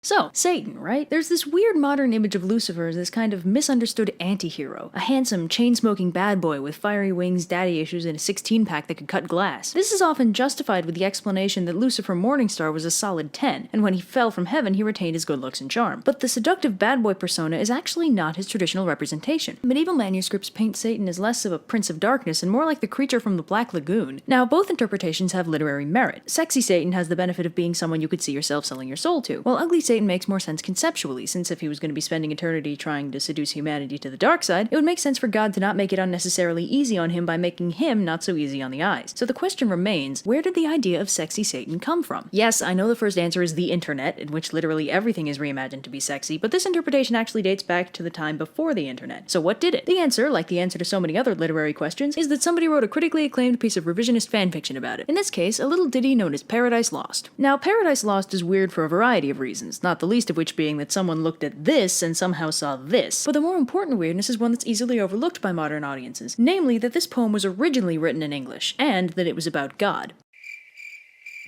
So, Satan, right? There's this weird modern image of Lucifer as this kind of misunderstood anti-hero. A handsome, chain-smoking bad boy with fiery wings, daddy issues, and a 16-pack that could cut glass. This is often justified with the explanation that Lucifer Morningstar was a solid 10, and when he fell from heaven he retained his good looks and charm. But the seductive bad boy persona is actually not his traditional representation. Medieval manuscripts paint Satan as less of a prince of darkness and more like the creature from the Black Lagoon. Now, both interpretations have literary merit. Sexy Satan has the benefit of being someone you could see yourself selling your soul to, while ugly Satan makes more sense conceptually, since if he was going to be spending eternity trying to seduce humanity to the dark side, it would make sense for God to not make it unnecessarily easy on him by making him not so easy on the eyes. So the question remains, where did the idea of sexy Satan come from? Yes, I know the first answer is the internet, in which literally everything is reimagined to be sexy, but this interpretation actually dates back to the time before the internet. So what did it? The answer, like the answer to so many other literary questions, is that somebody wrote a critically acclaimed piece of revisionist fanfiction about it. In this case, a little ditty known as Paradise Lost. Now, Paradise Lost is weird for a variety of reasons, not the least of which being that someone looked at this and somehow saw this. But the more important weirdness is one that's easily overlooked by modern audiences, namely that this poem was originally written in English, and that it was about God.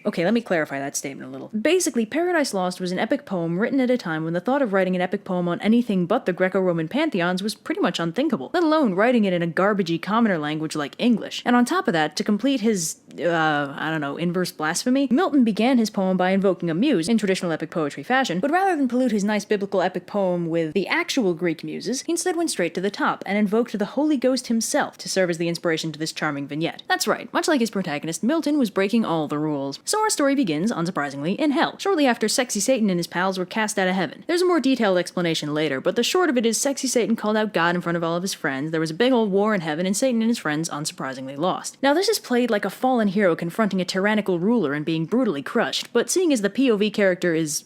Okay, let me clarify that statement a little. Basically, Paradise Lost was an epic poem written at a time when the thought of writing an epic poem on anything but the Greco-Roman pantheons was pretty much unthinkable, let alone writing it in a garbagey commoner language like English. And on top of that, to complete his, inverse blasphemy, Milton began his poem by invoking a muse, in traditional epic poetry fashion, but rather than pollute his nice biblical epic poem with the actual Greek muses, he instead went straight to the top and invoked the Holy Ghost himself to serve as the inspiration to this charming vignette. That's right, much like his protagonist, Milton was breaking all the rules. So our story begins, unsurprisingly, in hell, shortly after Sexy Satan and his pals were cast out of heaven. There's a more detailed explanation later, but the short of it is Sexy Satan called out God in front of all of his friends, there was a big old war in heaven, and Satan and his friends unsurprisingly lost. Now this is played like a fallen hero confronting a tyrannical ruler and being brutally crushed, but seeing as the POV character is,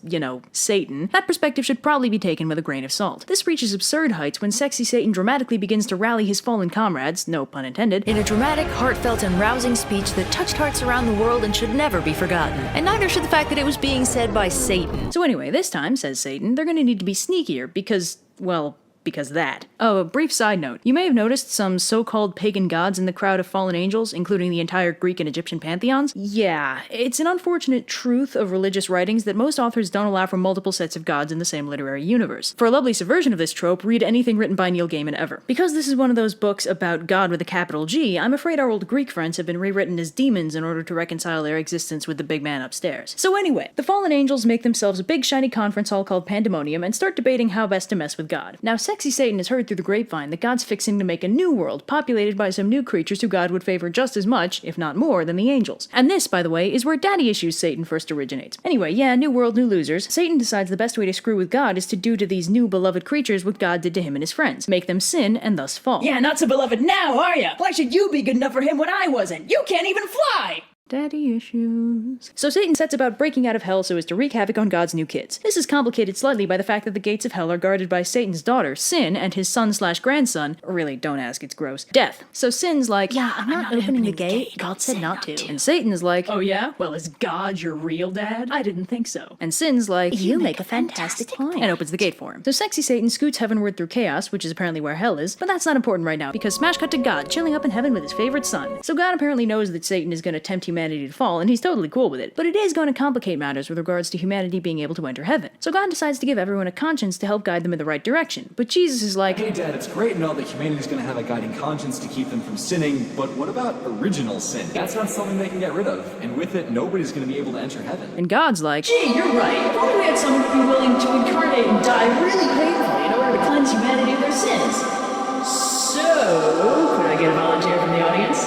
Satan, that perspective should probably be taken with a grain of salt. This reaches absurd heights when Sexy Satan dramatically begins to rally his fallen comrades, no pun intended, in a dramatic, heartfelt, and rousing speech that touched hearts around the world and should never be forgotten. And neither should the fact that it was being said by Satan. So anyway, this time, says Satan, they're gonna need to be sneakier because that. Oh, a brief side note. You may have noticed some so-called pagan gods in the crowd of fallen angels, including the entire Greek and Egyptian pantheons? Yeah, it's an unfortunate truth of religious writings that most authors don't allow for multiple sets of gods in the same literary universe. For a lovely subversion of this trope, read anything written by Neil Gaiman ever. Because this is one of those books about God with a capital G, I'm afraid our old Greek friends have been rewritten as demons in order to reconcile their existence with the big man upstairs. So anyway, the fallen angels make themselves a big shiny conference hall called Pandemonium and start debating how best to mess with God. Now, Sexy Satan has heard through the grapevine that God's fixing to make a new world populated by some new creatures who God would favor just as much, if not more, than the angels. And this, by the way, is where Daddy Issues Satan first originates. Anyway, yeah, new world, new losers. Satan decides the best way to screw with God is to do to these new beloved creatures what God did to him and his friends. Make them sin and thus fall. Yeah, not so beloved now, are ya? Why should you be good enough for him when I wasn't? You can't even fly! Daddy issues. So Satan sets about breaking out of hell so as to wreak havoc on God's new kids. This is complicated slightly by the fact that the gates of hell are guarded by Satan's daughter, Sin, and his son/grandson, really, don't ask, it's gross, Death. So Sin's like, yeah, I'm not opening the gate. God said not to. And Satan's like, oh yeah? Well, is God your real dad? I didn't think so. And Sin's like, you make a fantastic point. And opens the gate for him. So Sexy Satan scoots heavenward through chaos, which is apparently where hell is, but that's not important right now, because smash cut to God, chilling up in heaven with his favorite son. So God apparently knows that Satan is going to tempt humanity to fall, and he's totally cool with it. But it is going to complicate matters with regards to humanity being able to enter heaven. So God decides to give everyone a conscience to help guide them in the right direction. But Jesus is like, hey Dad, it's great and all that humanity's gonna have a guiding conscience to keep them from sinning, but what about original sin? That's not something they can get rid of, and with it, nobody's gonna be able to enter heaven. And God's like, gee, you're right. If only we had someone who'd be willing to incarnate and die really painfully in order to cleanse humanity of their sins. So, could I get a volunteer from the audience?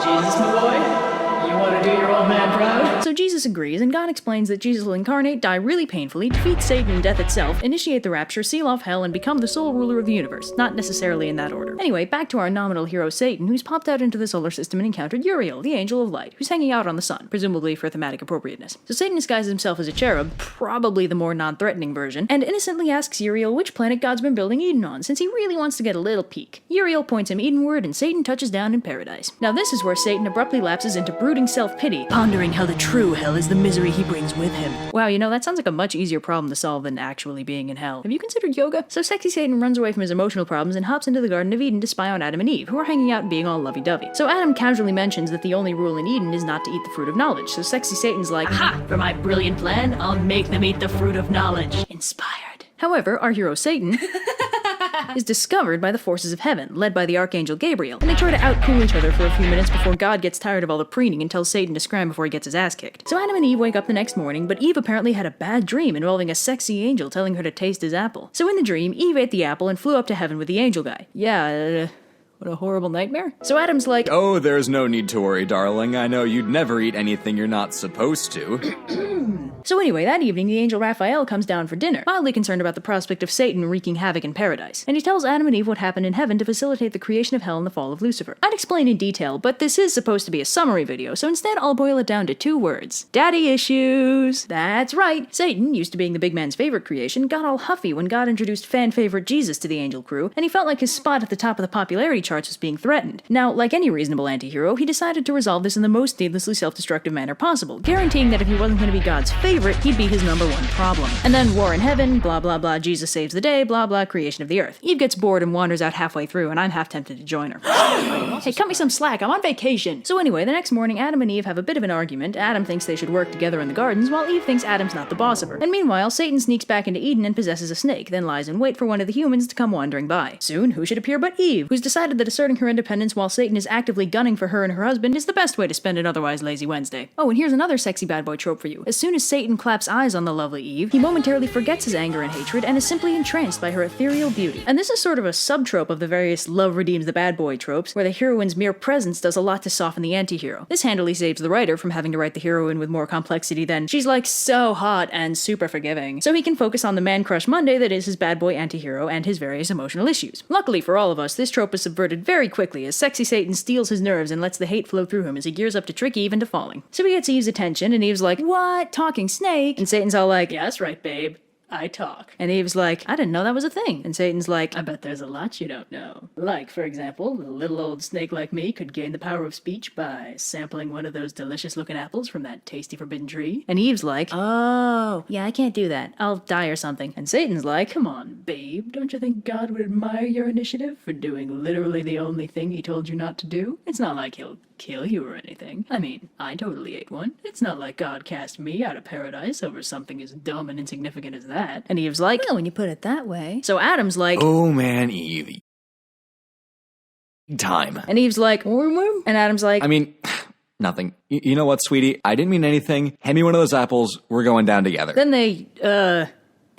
Jesus, my boy? You want to do your old man proud? So Jesus agrees, and God explains that Jesus will incarnate, die really painfully, defeat Satan and death itself, initiate the rapture, seal off hell, and become the sole ruler of the universe. Not necessarily in that order. Anyway, back to our nominal hero Satan, who's popped out into the solar system and encountered Uriel, the angel of light, who's hanging out on the sun, presumably for thematic appropriateness. So Satan disguises himself as a cherub, probably the more non-threatening version, and innocently asks Uriel which planet God's been building Eden on, since he really wants to get a little peek. Uriel points him Edenward, and Satan touches down in paradise. Now this is where Satan abruptly lapses into brooding self-pity, pondering how the true true hell is the misery he brings with him. Wow, you know, that sounds like a much easier problem to solve than actually being in hell. Have you considered yoga? So sexy Satan runs away from his emotional problems and hops into the Garden of Eden to spy on Adam and Eve, who are hanging out and being all lovey-dovey. So Adam casually mentions that the only rule in Eden is not to eat the fruit of knowledge, so sexy Satan's like, Ha! For my brilliant plan, I'll make them eat the fruit of knowledge. Inspired. However, our hero Satan is discovered by the forces of heaven, led by the Archangel Gabriel, and they try to outcool each other for a few minutes before God gets tired of all the preening and tells Satan to scram before he gets his ass kicked. So Adam and Eve wake up the next morning, but Eve apparently had a bad dream involving a sexy angel telling her to taste his apple. So in the dream, Eve ate the apple and flew up to heaven with the angel guy. Yeah, what a horrible nightmare. So Adam's like, Oh, there's no need to worry, darling. I know you'd never eat anything you're not supposed to. So anyway, that evening, the angel Raphael comes down for dinner, mildly concerned about the prospect of Satan wreaking havoc in paradise. And he tells Adam and Eve what happened in heaven to facilitate the creation of hell and the fall of Lucifer. I'd explain in detail, but this is supposed to be a summary video, so instead I'll boil it down to 2 words. Daddy issues! That's right! Satan, used to being the big man's favorite creation, got all huffy when God introduced fan-favorite Jesus to the angel crew, and he felt like his spot at the top of the popularity charts was being threatened. Now, like any reasonable anti-hero, he decided to resolve this in the most needlessly self-destructive manner possible, guaranteeing that if he wasn't going to be God's favorite, he'd be his number 1 problem. And then war in heaven, blah blah blah, Jesus saves the day, blah blah, creation of the earth. Eve gets bored and wanders out halfway through, and I'm half tempted to join her. Hey, cut me some slack, I'm on vacation! So anyway, the next morning, Adam and Eve have a bit of an argument. Adam thinks they should work together in the gardens, while Eve thinks Adam's not the boss of her. And meanwhile, Satan sneaks back into Eden and possesses a snake, then lies in wait for one of the humans to come wandering by. Soon, who should appear but Eve, who's decided that asserting her independence while Satan is actively gunning for her and her husband is the best way to spend an otherwise lazy Wednesday. Oh, and here's another sexy bad boy trope for you. As soon as Satan claps eyes on the lovely Eve, he momentarily forgets his anger and hatred and is simply entranced by her ethereal beauty. And this is sort of a subtrope of the various love redeems the bad boy tropes, where the heroine's mere presence does a lot to soften the anti-hero. This handily saves the writer from having to write the heroine with more complexity than, she's like so hot and super forgiving, so he can focus on the man crush Monday that is his bad boy anti-hero and his various emotional issues. Luckily for all of us, this trope is subverted very quickly as sexy Satan steals his nerves and lets the hate flow through him as he gears up to trick Eve into falling. So he gets Eve's attention, and Eve's like, what? Talking snake? And Satan's all like, Yeah, that's right, babe. I talk. and Eve's like, I didn't know that was a thing. And Satan's like, I bet there's a lot you don't know. Like, for example, a little old snake like me could gain the power of speech by sampling one of those delicious-looking apples from that tasty forbidden tree. and Eve's like, oh, yeah, I can't do that. I'll die or something. And Satan's like, Come on, babe. Don't you think God would admire your initiative for doing literally the only thing he told you not to do? It's not like he'll kill you or anything. I mean, I totally ate one. It's not like God cast me out of paradise over something as dumb and insignificant as that. and Eve's like, Well, when you put it that way. so Adam's like, Oh man, Eve. Time. and Eve's like, and Adam's like, I mean, nothing. You know what, sweetie? I didn't mean anything. Hand me one of those apples. We're going down together. then they,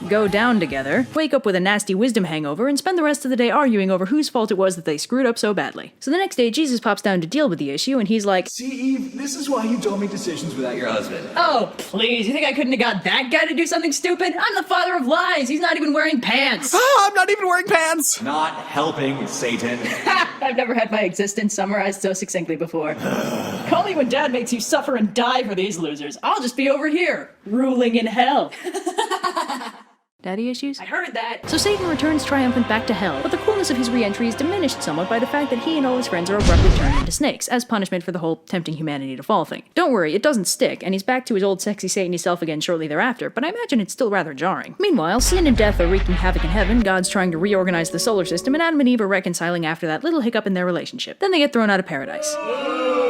go down together, wake up with a nasty wisdom hangover, and spend the rest of the day arguing over whose fault it was that they screwed up so badly. So the next day, Jesus pops down to deal with the issue, and he's like, See, Eve, this is why you don't make decisions without your husband. Oh, please. You think I couldn't have got that guy to do something stupid? I'm the father of lies. He's not even wearing pants. Ah, I'm not even wearing pants. Not helping, Satan. I've never had my existence summarized so succinctly before. Call me when Dad makes you suffer and die for these losers. I'll just be over here, ruling in hell. daddy issues? I heard that. So Satan returns triumphant back to hell, but the coolness of his re-entry is diminished somewhat by the fact that he and all his friends are abruptly turned into snakes, as punishment for the whole tempting humanity to fall thing. Don't worry, it doesn't stick, and he's back to his old sexy Satan-y self again shortly thereafter, but I imagine it's still rather jarring. Meanwhile, sin and death are wreaking havoc in heaven, God's trying to reorganize the solar system, and Adam and Eve are reconciling after that little hiccup in their relationship. Then they get thrown out of paradise.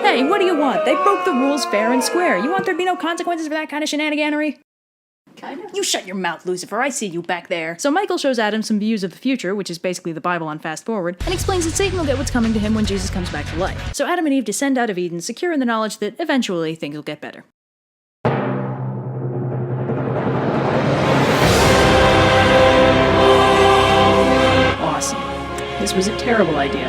Hey, what do you want? They broke the rules fair and square. You want there to be no consequences for that kind of shenaniganery? Kind of. You shut your mouth, Lucifer. I see you back there. So Michael shows Adam some views of the future, which is basically the Bible on fast forward, and explains that Satan will get what's coming to him when Jesus comes back to life. So Adam and Eve descend out of Eden, secure in the knowledge that eventually things will get better. Awesome. This was a terrible idea.